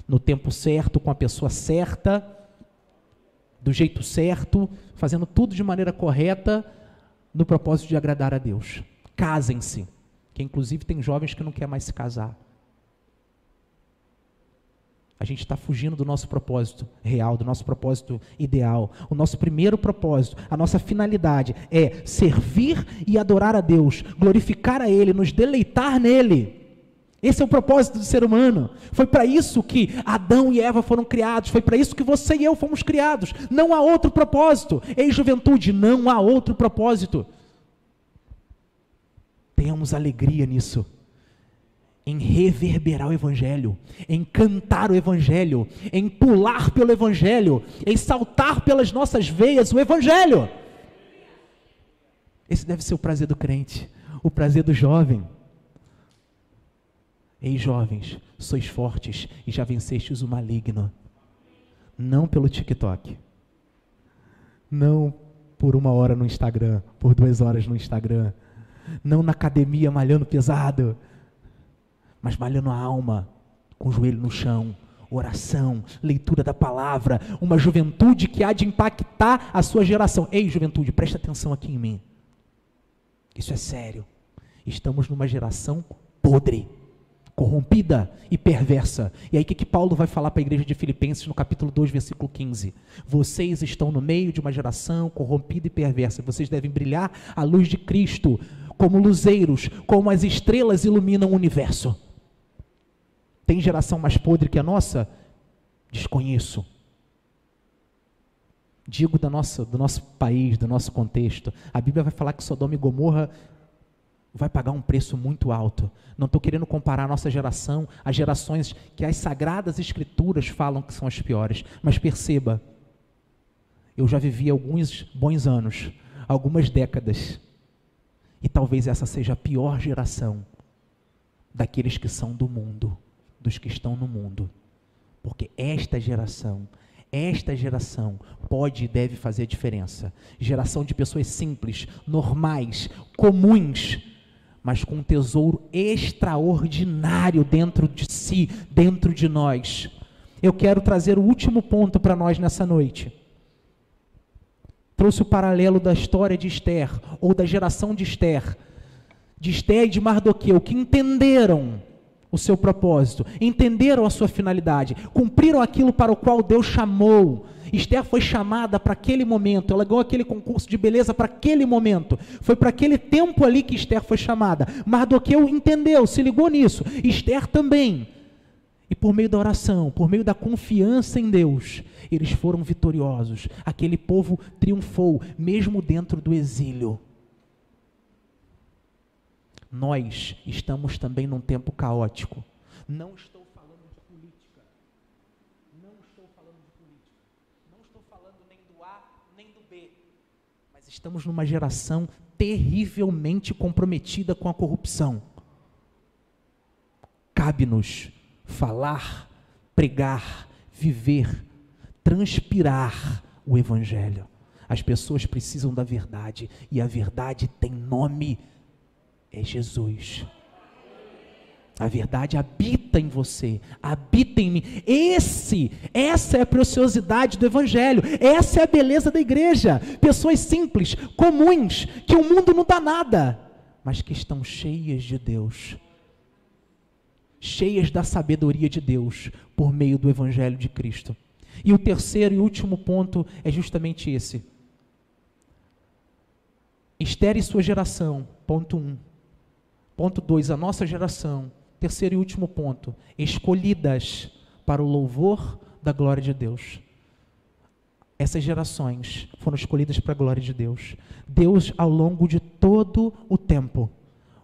No tempo certo, com a pessoa certa, do jeito certo, fazendo tudo de maneira correta, no propósito de agradar a Deus. Casem-se, que inclusive tem jovens que não querem mais se casar. A gente está fugindo do nosso propósito real, do nosso propósito ideal. O nosso primeiro propósito, a nossa finalidade é servir e adorar a Deus, glorificar a Ele, nos deleitar nele. Esse é o propósito do ser humano. Foi para isso que Adão e Eva foram criados, foi para isso que você e eu fomos criados. Não há outro propósito. Ei, juventude, não há outro propósito. Tenhamos alegria nisso. Em reverberar o Evangelho, em cantar o Evangelho, em pular pelo Evangelho, em saltar pelas nossas veias o Evangelho. Esse deve ser o prazer do crente, o prazer do jovem. Ei, jovens, sois fortes e já vencestes o maligno. Não pelo TikTok, não por 1 hora no Instagram, por 2 horas no Instagram, não na academia malhando pesado, mas malhando a alma, com o joelho no chão, oração, leitura da palavra, uma juventude que há de impactar a sua geração. Ei, juventude, presta atenção aqui em mim. Isso é sério. Estamos numa geração podre, corrompida e perversa. E aí o que Paulo vai falar para a igreja de Filipenses no capítulo 2, versículo 15? Vocês estão no meio de uma geração corrompida e perversa. Vocês devem brilhar à luz de Cristo, como luzeiros, como as estrelas iluminam o universo. Tem geração mais podre que a nossa? Desconheço. Digo do nosso país, do nosso contexto. A Bíblia vai falar que Sodoma e Gomorra vai pagar um preço muito alto. Não estou querendo comparar a nossa geração às gerações que as Sagradas Escrituras falam que são as piores. Mas perceba, eu já vivi alguns bons anos, algumas décadas, e talvez essa seja a pior geração daqueles que são do mundo, dos que estão no mundo. Porque esta geração pode e deve fazer a diferença. Geração de pessoas simples, normais, comuns, mas com um tesouro extraordinário dentro de si, dentro de nós. Eu quero trazer o último ponto para nós nessa noite. Trouxe o paralelo da história de Esther, ou da geração de Esther e de Mardoqueu, que entenderam o seu propósito, entenderam a sua finalidade, cumpriram aquilo para o qual Deus chamou. Esther foi chamada para aquele momento, ela ganhou aquele concurso de beleza para aquele momento, foi para aquele tempo ali que Esther foi chamada. Mardoqueu entendeu, se ligou nisso, Esther também. E por meio da oração, por meio da confiança em Deus, eles foram vitoriosos. Aquele povo triunfou, mesmo dentro do exílio. Nós estamos também num tempo caótico. Não estou falando de política, Não estou falando nem do A, nem do B. Mas estamos numa geração terrivelmente comprometida com a corrupção. Cabe-nos falar, pregar, viver, transpirar o Evangelho. As pessoas precisam da verdade, e a verdade tem nome, é Jesus. A verdade habita em você, habita em mim. Essa é a preciosidade do Evangelho, essa é a beleza da igreja. Pessoas simples, comuns, que o mundo não dá nada, mas que estão cheias de Deus, cheias da sabedoria de Deus, por meio do Evangelho de Cristo. E o terceiro e último ponto é justamente esse. Esther e sua geração, ponto 1. Ponto 2, a nossa geração. Terceiro e último ponto, escolhidas para o louvor da glória de Deus. Essas gerações foram escolhidas para a glória de Deus. Deus, ao longo de todo o tempo,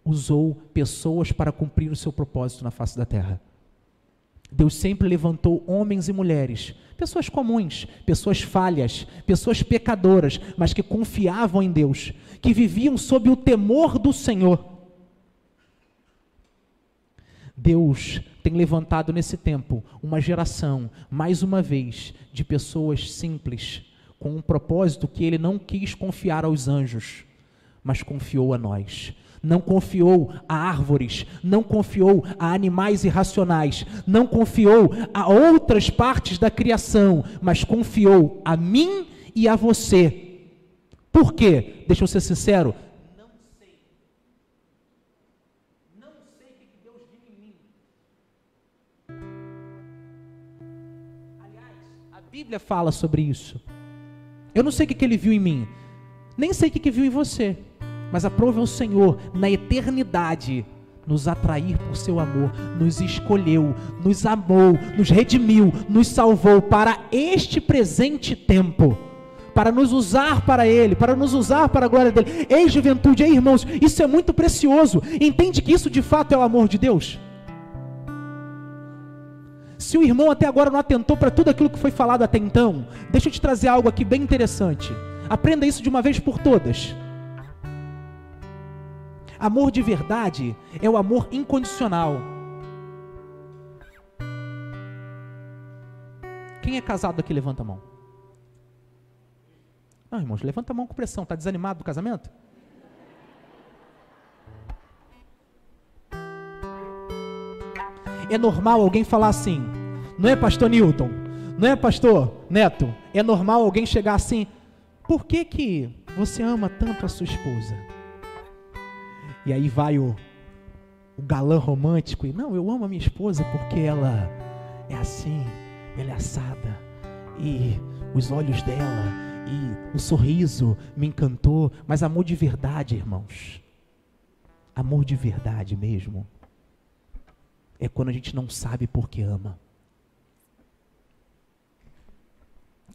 usou pessoas para cumprir o seu propósito na face da terra. Deus sempre levantou homens e mulheres, pessoas comuns, pessoas falhas, pessoas pecadoras, mas que confiavam em Deus, que viviam sob o temor do Senhor. Deus tem levantado nesse tempo uma geração, mais uma vez, de pessoas simples, com um propósito que Ele não quis confiar aos anjos, mas confiou a nós. Não confiou a árvores, não confiou a animais irracionais, não confiou a outras partes da criação, mas confiou a mim e a você. Por quê? Deixa eu ser sincero, não sei o que Deus viu em mim. Aliás, a Bíblia fala sobre isso. Eu não sei o que Ele viu em mim, nem sei o que viu em você. Mas aprove ao Senhor, na eternidade, nos atrair por seu amor, nos escolheu, nos amou, nos redimiu, nos salvou para este presente tempo, para nos usar para Ele, para nos usar para a glória dEle. Ei, juventude, ei, irmãos, isso é muito precioso. Entende que isso de fato é o amor de Deus? Se o irmão até agora não atentou para tudo aquilo que foi falado até então, deixa eu te trazer algo aqui bem interessante. Aprenda isso de uma vez por todas. Amor de verdade é o amor incondicional. Quem é casado aqui, levanta a mão. Não, irmãos, levanta a mão com pressão. Está desanimado do casamento? É normal alguém falar assim, não é, pastor Newton? Não é, pastor Neto? É normal alguém chegar assim, por que você ama tanto a sua esposa? E aí vai o galã romântico e, não, eu amo a minha esposa porque ela é assim, ela é assada, e os olhos dela, e o sorriso me encantou. Mas amor de verdade, irmãos, amor de verdade mesmo, é quando a gente não sabe por que ama.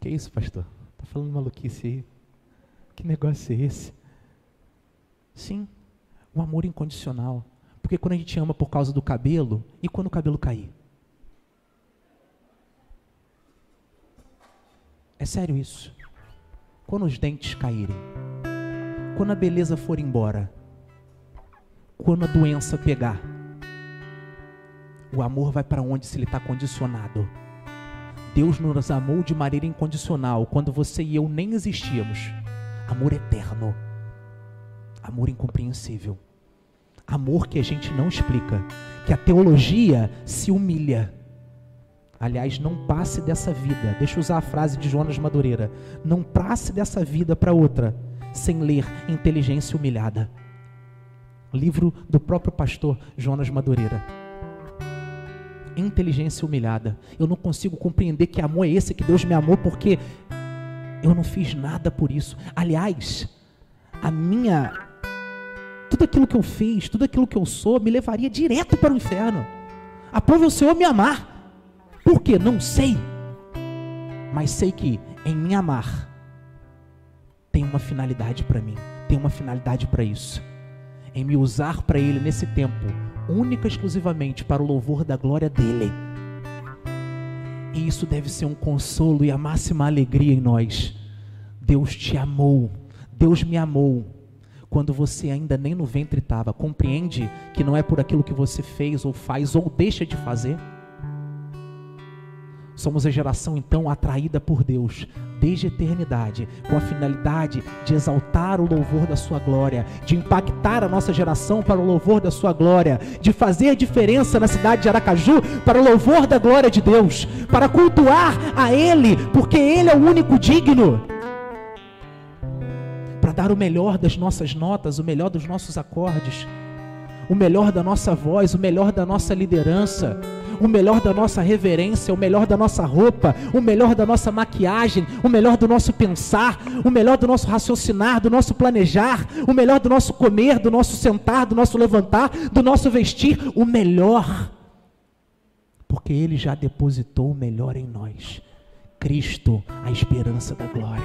Que isso, pastor? Tá falando maluquice aí? Que negócio é esse? Sim. O amor incondicional. Porque quando a gente ama por causa do cabelo, e quando o cabelo cair? É sério isso. Quando os dentes caírem, quando a beleza for embora, quando a doença pegar, o amor vai para onde se ele está condicionado? Deus nos amou de maneira incondicional, quando você e eu nem existíamos. Amor eterno. Amor incompreensível, amor que a gente não explica, que a teologia se humilha. Aliás, não passe dessa vida, deixa eu usar a frase de Jonas Madureira, não passe dessa vida para outra, sem ler Inteligência Humilhada, livro do próprio pastor Jonas Madureira. Inteligência Humilhada. Eu não consigo compreender que amor é esse, que Deus me amou porque eu não fiz nada por isso. Aliás, tudo aquilo que eu fiz, tudo aquilo que eu sou, me levaria direto para o inferno. Aprove o Senhor me amar. Por quê? Não sei. Mas sei que em me amar tem uma finalidade para mim, tem uma finalidade para isso. Em me usar para Ele nesse tempo, única e exclusivamente para o louvor da glória dEle. E isso deve ser um consolo e a máxima alegria em nós. Deus te amou, Deus me amou, quando você ainda nem no ventre estava. Compreende que não é por aquilo que você fez ou faz ou deixa de fazer? Somos a geração então atraída por Deus desde a eternidade, com a finalidade de exaltar o louvor da sua glória, de impactar a nossa geração para o louvor da sua glória, de fazer diferença na cidade de Aracaju para o louvor da glória de Deus, para cultuar a Ele, porque Ele é o único digno, para dar o melhor das nossas notas, o melhor dos nossos acordes, o melhor da nossa voz, o melhor da nossa liderança, o melhor da nossa reverência, o melhor da nossa roupa, o melhor da nossa maquiagem, o melhor do nosso pensar, o melhor do nosso raciocinar, do nosso planejar, o melhor do nosso comer, do nosso sentar, do nosso levantar, do nosso vestir, o melhor, porque Ele já depositou o melhor em nós. Cristo, a esperança da glória,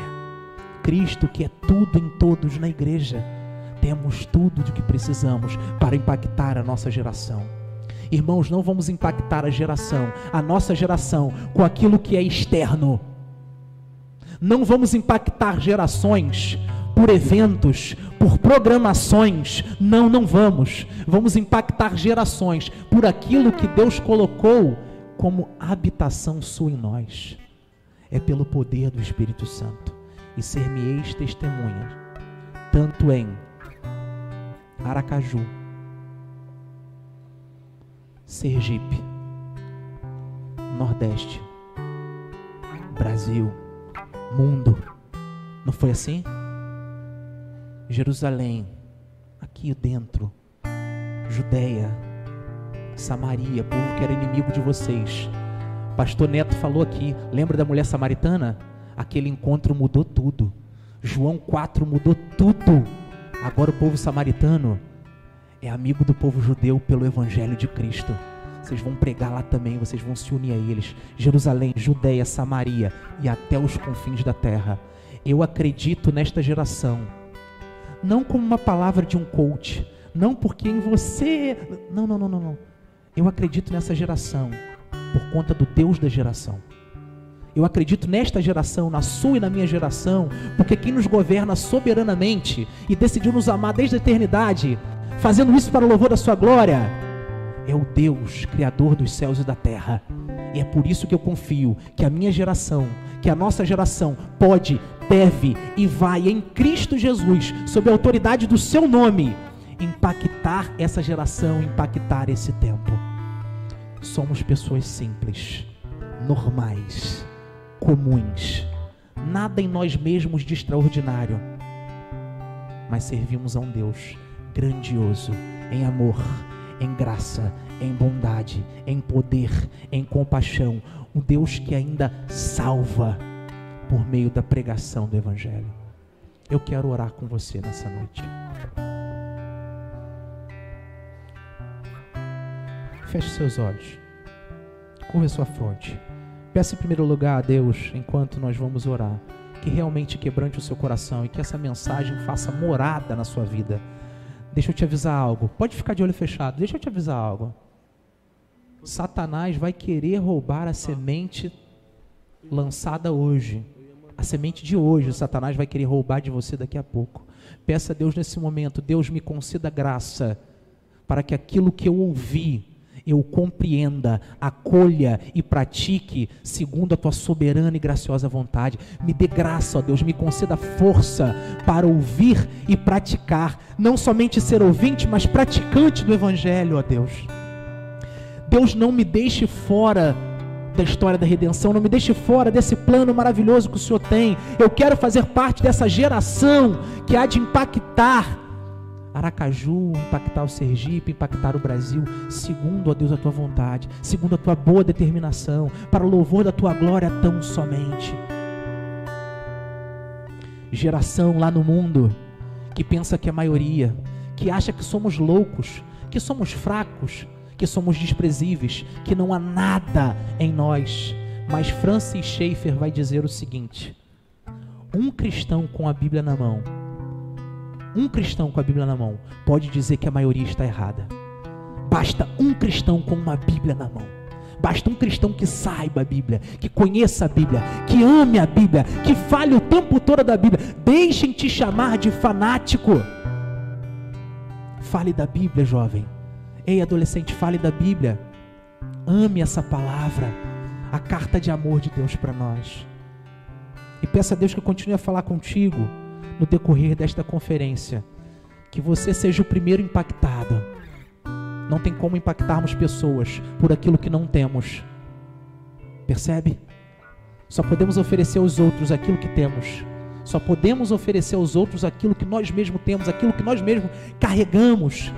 Cristo que é tudo em todos na igreja. Temos tudo de que precisamos para impactar a nossa geração. Irmãos, não vamos impactar a nossa geração, com aquilo que é externo. Não vamos impactar gerações por eventos, por programações. Não vamos. Vamos impactar gerações por aquilo que Deus colocou como habitação sua em nós. É pelo poder do Espírito Santo. E ser-me-eis testemunha, tanto em Aracaju, Sergipe, Nordeste, Brasil, mundo. Não foi assim? Jerusalém, aqui dentro, Judeia, Samaria, povo que era inimigo de vocês. Pastor Neto falou aqui, lembra da mulher samaritana? Aquele encontro mudou tudo. João 4 mudou tudo. Agora o povo samaritano é amigo do povo judeu pelo evangelho de Cristo. Vocês vão pregar lá também, vocês vão se unir a eles. Jerusalém, Judeia, Samaria e até os confins da terra. Eu acredito nesta geração, não como uma palavra de um coach, não porque em você... Não. Eu acredito nessa geração por conta do Deus da geração. Eu acredito nesta geração, na sua e na minha geração, porque quem nos governa soberanamente e decidiu nos amar desde a eternidade, fazendo isso para o louvor da sua glória, é o Deus, Criador dos céus e da terra. E é por isso que eu confio que a minha geração, que a nossa geração pode, deve e vai em Cristo Jesus, sob a autoridade do seu nome, impactar essa geração, impactar esse tempo. Somos pessoas simples, normais, comuns, nada em nós mesmos de extraordinário, mas servimos a um Deus grandioso, em amor, em graça, em bondade, em poder, em compaixão, um Deus que ainda salva por meio da pregação do Evangelho. Eu quero orar com você nessa noite. Feche seus olhos, curva sua fronte. Peça em primeiro lugar a Deus, enquanto nós vamos orar, que realmente quebrante o seu coração e que essa mensagem faça morada na sua vida. Deixa eu te avisar algo, pode ficar de olho fechado, deixa eu te avisar algo. Satanás vai querer roubar a semente lançada hoje, a semente de hoje. Satanás vai querer roubar de você daqui a pouco. Peça a Deus nesse momento: Deus, me conceda graça para que aquilo que eu ouvi eu compreenda, acolha e pratique segundo a tua soberana e graciosa vontade. Me dê graça, ó Deus, me conceda força para ouvir e praticar, não somente ser ouvinte, mas praticante do Evangelho, ó Deus. Deus, não me deixe fora da história da redenção, não me deixe fora desse plano maravilhoso que o Senhor tem. Eu quero fazer parte dessa geração que há de impactar Aracaju, impactar o Sergipe, impactar o Brasil, segundo, ó Deus, a tua vontade, segundo a tua boa determinação, para o louvor da tua glória tão somente. Geração lá no mundo que pensa que é maioria, que acha que somos loucos, que somos fracos, que somos desprezíveis, que não há nada em nós. Mas Francis Schaeffer vai dizer o seguinte: um cristão com a Bíblia na mão, pode dizer que a maioria está errada. Basta um cristão com uma Bíblia na mão Basta um cristão que saiba a Bíblia, que conheça a Bíblia, que ame a Bíblia, que fale o tempo todo da Bíblia. Deixem te chamar de fanático. Fale da Bíblia, jovem. Ei, adolescente, fale da Bíblia. Ame essa palavra, a carta de amor de Deus para nós. E peça a Deus que continue a falar contigo no decorrer desta conferência. Que você seja o primeiro impactado. Não tem como impactarmos pessoas por aquilo que não temos. Percebe? Só podemos oferecer aos outros aquilo que temos. Só podemos oferecer aos outros aquilo que nós mesmos temos, aquilo que nós mesmos carregamos.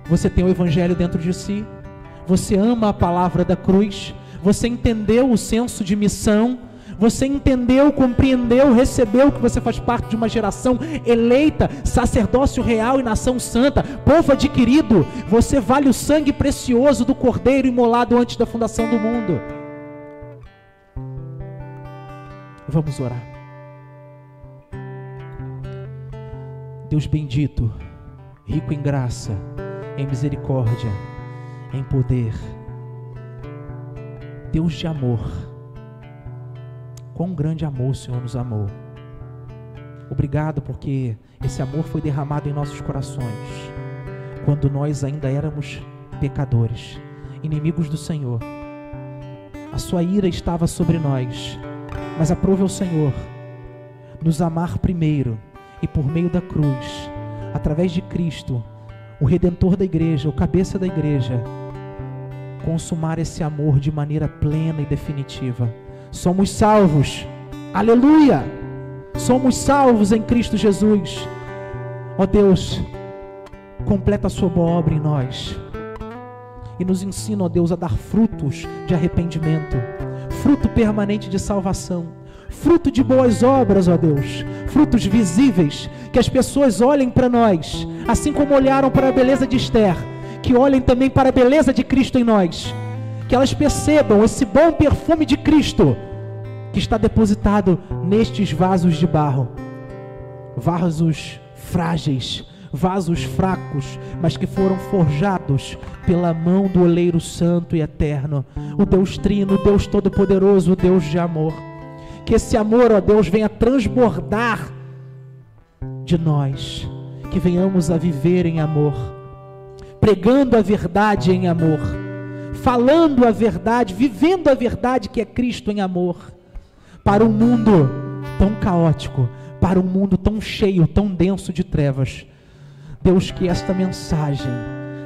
Você tem o Evangelho dentro de si. Você ama a palavra da cruz. Você entendeu o senso de missão. Você entendeu, compreendeu, recebeu que você faz parte de uma geração eleita, sacerdócio real e nação santa, povo adquirido. Você vale o sangue precioso do Cordeiro imolado antes da fundação do mundo. Vamos orar. Deus bendito, rico em graça, em misericórdia, em poder, Deus de amor. Quão grande amor o Senhor nos amou. Obrigado porque esse amor foi derramado em nossos corações, quando nós ainda éramos pecadores, inimigos do Senhor. A sua ira estava sobre nós, mas aprove ao Senhor nos amar primeiro e por meio da cruz, através de Cristo, o Redentor da igreja, o cabeça da igreja, consumar esse amor de maneira plena e definitiva. Somos salvos, aleluia, somos salvos em Cristo Jesus. Ó Deus, completa a sua boa obra em nós e nos ensina, ó Deus, a dar frutos de arrependimento, fruto permanente de salvação, fruto de boas obras, ó Deus, frutos visíveis, que as pessoas olhem para nós, assim como olharam para a beleza de Esther, que olhem também para a beleza de Cristo em nós, que elas percebam esse bom perfume de Cristo que está depositado nestes vasos de barro, vasos frágeis, vasos fracos, mas que foram forjados pela mão do oleiro santo e eterno, o Deus Trino, o Deus Todo-Poderoso, o Deus de amor. Que esse amor, ó Deus, venha transbordar de nós, que venhamos a viver em amor, pregando a verdade em amor, falando a verdade, vivendo a verdade que é Cristo em amor, para um mundo tão caótico, para um mundo tão cheio, tão denso de trevas. Deus, que esta mensagem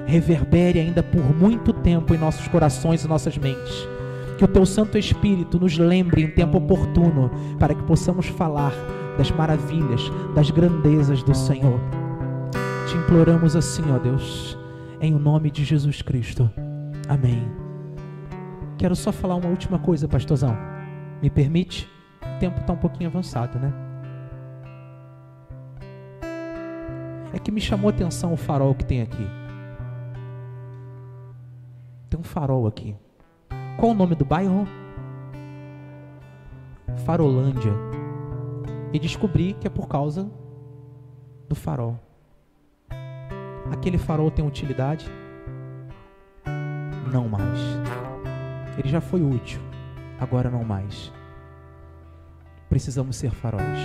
reverbere ainda por muito tempo em nossos corações e nossas mentes, que o Teu Santo Espírito nos lembre em tempo oportuno, para que possamos falar das maravilhas, das grandezas do Senhor. Te imploramos assim, ó Deus, em o nome de Jesus Cristo. Amém. Quero só falar uma última coisa, pastorzão. Me permite? O tempo está um pouquinho avançado, né? É que me chamou a atenção o farol que tem aqui. Tem um farol aqui. Qual o nome do bairro? Farolândia. E descobri que é por causa do farol. Aquele farol tem utilidade? Não mais. Ele já foi útil, agora não mais. Precisamos ser faróis.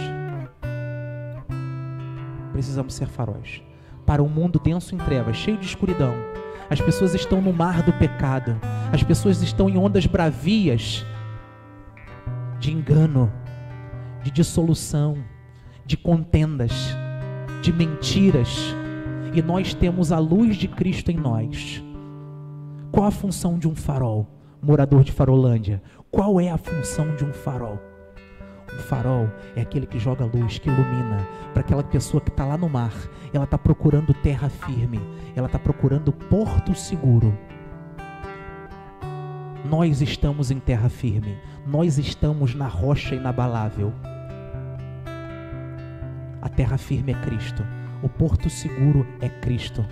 Precisamos ser faróis. Para um mundo denso em trevas, cheio de escuridão, as pessoas estão no mar do pecado, as pessoas estão em ondas bravias de engano, de dissolução, de contendas, de mentiras, e nós temos a luz de Cristo em nós. Qual a função de um farol, morador de Farolândia? Qual é a função de um farol? Um farol é aquele que joga luz, que ilumina, para aquela pessoa que está lá no mar. Ela está procurando terra firme, ela está procurando porto seguro. Nós estamos em terra firme, nós estamos na rocha inabalável. A terra firme é Cristo, o porto seguro é Cristo.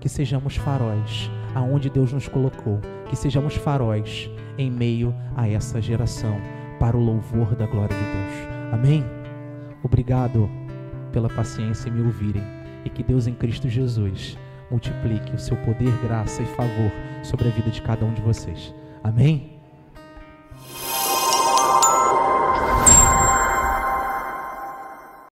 Que sejamos faróis aonde Deus nos colocou, que sejamos faróis em meio a essa geração, para o louvor da glória de Deus. Amém? Obrigado pela paciência em me ouvirem, e que Deus em Cristo Jesus multiplique o seu poder, graça e favor sobre a vida de cada um de vocês. Amém?